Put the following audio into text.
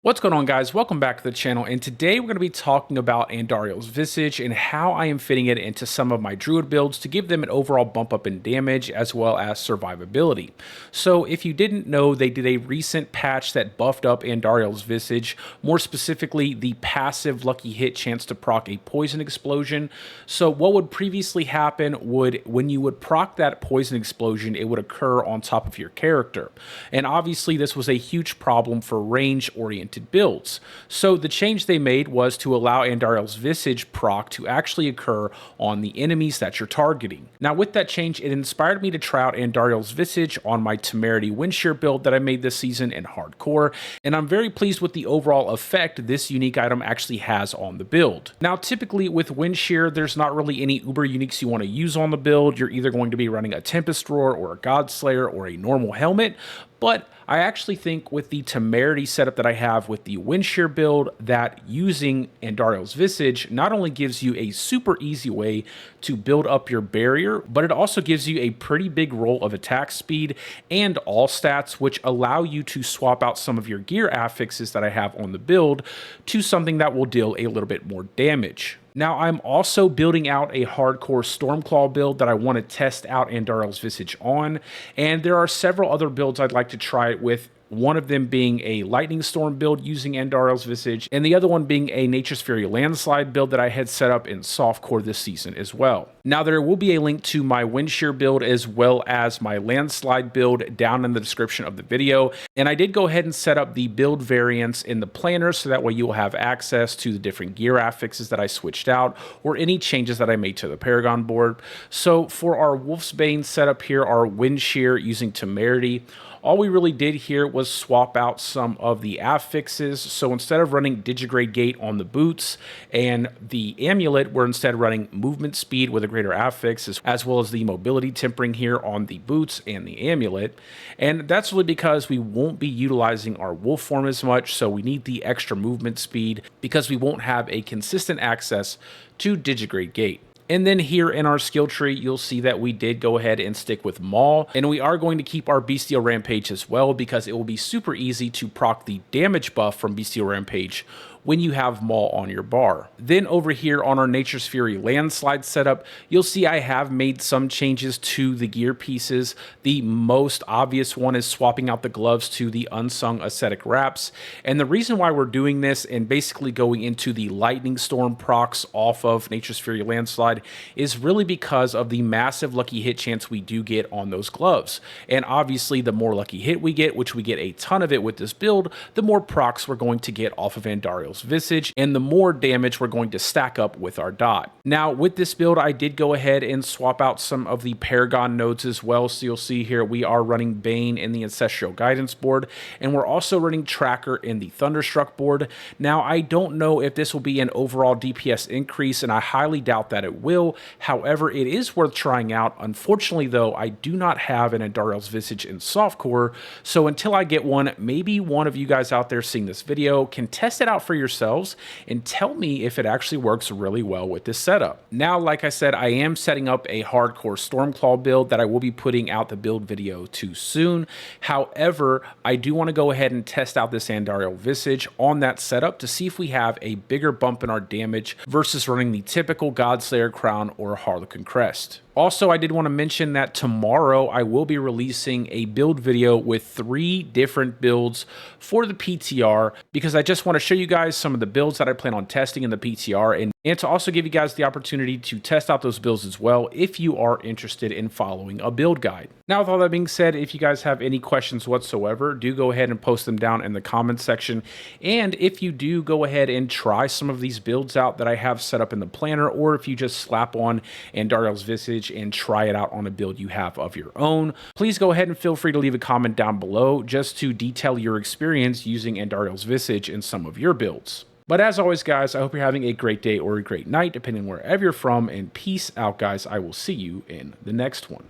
What's going on, guys? Welcome back to the channel, and today we're going to be talking about Andariel's Visage and how I am fitting it into some of my druid builds to give them an overall bump up in damage as well as survivability. So if you didn't know, they did a recent patch that buffed up Andariel's Visage, more specifically the passive lucky hit chance to proc a poison explosion. So what would previously happen would, when you would proc that poison explosion, it would occur on top of your character. And obviously this was a huge problem for range oriented builds. So the change they made was to allow Andariel's Visage proc to actually occur on the enemies that you're targeting. Now with that change, it inspired me to try out Andariel's Visage on my Temerity Shear build that I made this season in hardcore, and I'm very pleased with the overall effect this unique item actually has on the build. Now typically with Shear, there's not really any uber uniques you want to use on the build. You're either going to be running a Tempest Roar or a Godslayer or a normal helmet, but I actually think with the Temerity setup that I have with the Shear build, that using Andariel's Visage not only gives you a super easy way to build up your barrier, but it also gives you a pretty big roll of attack speed and all stats, which allow you to swap out some of your gear affixes that I have on the build to something that will deal a little bit more damage. Now, I'm also building out a hardcore Stormclaw build that I want to test out Andariel's Visage on, and there are several other builds I'd like to try it with. One of them being a Lightning Storm build using Andariel's Visage, and the other one being a Nature's Fury Landslide build that I had set up in softcore this season as well. Now, there will be a link to my Shear build as well as my Landslide build down in the description of the video, and I did go ahead and set up the build variants in the planner so that way you will have access to the different gear affixes that I switched out or any changes that I made to the Paragon board. So for our Wolfsbane setup here, our Shear using Temerity, all we really did here was swap out some of the affixes. So instead of running Digigrade Gate on the boots and the amulet, we're instead running movement speed with a greater affix, as well as the mobility tempering here on the boots and the amulet. And that's really because we won't be utilizing our wolf form as much, so we need the extra movement speed because we won't have a consistent access to Digigrade Gate. And then here in our skill tree, you'll see that we did go ahead and stick with Maul, and we are going to keep our Bestial Rampage as well because it will be super easy to proc the damage buff from Bestial Rampage when you have Maul on your bar. Then over here on our Nature's Fury Landslide setup, you'll see I have made some changes to the gear pieces. The most obvious one is swapping out the gloves to the Unsung Ascetic Wraps. And the reason why we're doing this and basically going into the Lightning Storm procs off of Nature's Fury Landslide is really because of the massive lucky hit chance we do get on those gloves. And obviously the more lucky hit we get, which we get a ton of it with this build, the more procs we're going to get off of Andariel's Visage, and the more damage we're going to stack up with our dot. Now with this build, I did go ahead and swap out some of the Paragon nodes as well. So you'll see here we are running Bane in the Ancestral Guidance board, and we're also running Tracker in the Thunderstruck board. Now I don't know if this will be an overall DPS increase, and I highly doubt that it will. However, it is worth trying out. Unfortunately though, I do not have an Andariel's Visage in softcore, so until I get one, maybe one of you guys out there seeing this video can test it out for yourselves and tell me if it actually works really well with this setup. Now, like I said, I am setting up a hardcore Stormclaw build that I will be putting out the build video too soon. However, I do want to go ahead and test out this Andariel Visage on that setup to see if we have a bigger bump in our damage versus running the typical Godslayer Crown or Harlequin Crest. Also, I did want to mention that tomorrow I will be releasing a build video with 3 different builds for the PTR because I just want to show you guys some of the builds that I plan on testing in the PTR and to also give you guys the opportunity to test out those builds as well if you are interested in following a build guide. Now, with all that being said, if you guys have any questions whatsoever, do go ahead and post them down in the comments section. And if you do go ahead and try some of these builds out that I have set up in the planner, or if you just slap on Andariel's Visage and try it out on a build you have of your own, please go ahead and feel free to leave a comment down below just to detail your experience using Andariel's Visage in some of your builds. But as always, guys, I hope you're having a great day or a great night, depending on wherever you're from, and peace out, guys. I will see you in the next one.